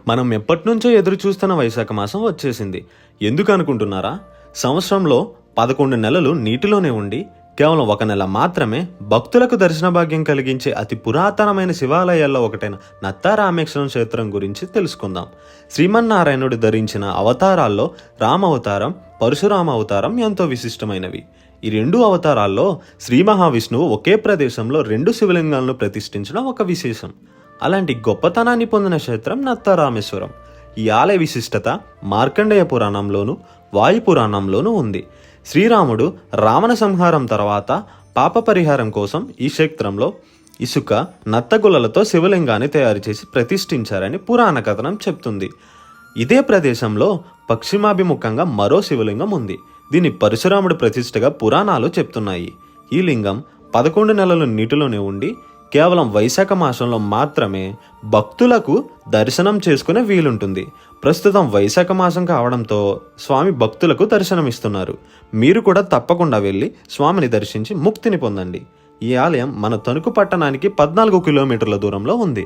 మనం ఎప్పటినుంచో ఎదురు చూస్తున్న వైశాఖ మాసం వచ్చేసింది. ఎందుకు అనుకుంటున్నారా? సంవత్సరంలో 11 నెలలు నీటిలోనే ఉండి కేవలం 1 నెల మాత్రమే భక్తులకు దర్శన భాగ్యం కలిగించే అతి పురాతనమైన శివాలయాల్లో ఒకటైన నత్తారామేశ్వరం క్షేత్రం గురించి తెలుసుకుందాం. శ్రీమన్నారాయణుడు ధరించిన అవతారాల్లో రామవతారం, పరశురామ అవతారం ఎంతో విశిష్టమైనవి. ఈ 2 అవతారాల్లో శ్రీ మహావిష్ణువు ఒకే ప్రదేశంలో 2 శివలింగాలను ప్రతిష్ఠించడం ఒక విశేషం. అలాంటి గొప్పతనాన్ని పొందిన క్షేత్రం నత్తారామేశ్వరం. ఈ ఆలయ విశిష్టత మార్కండేయ పురాణంలోను, వాయు పురాణంలోనూ ఉంది. శ్రీరాముడు రావణ సంహారం తర్వాత పాప పరిహారం కోసం ఈ క్షేత్రంలో ఇసుక, నత్తగులలతో శివలింగాన్ని తయారు చేసి ప్రతిష్ఠించారని పురాణ కథనం చెప్తుంది. ఇదే ప్రదేశంలో పశ్చిమాభిముఖంగా మరో శివలింగం ఉంది. దీన్ని పరశురాముడు ప్రతిష్ఠగా పురాణాలు చెప్తున్నాయి. ఈ లింగం 11 నెలలు నీటిలోనే ఉండి కేవలం వైశాఖ మాసంలో మాత్రమే భక్తులకు దర్శనం చేసుకునే వీలుంటుంది. ప్రస్తుతం వైశాఖ మాసం కావడంతో స్వామి భక్తులకు దర్శనమిస్తున్నారు. మీరు కూడా తప్పకుండా వెళ్ళి స్వామిని దర్శించి ముక్తిని పొందండి. ఈ ఆలయం మన తణుకు పట్టణానికి 14 కిలోమీటర్ల దూరంలో ఉంది.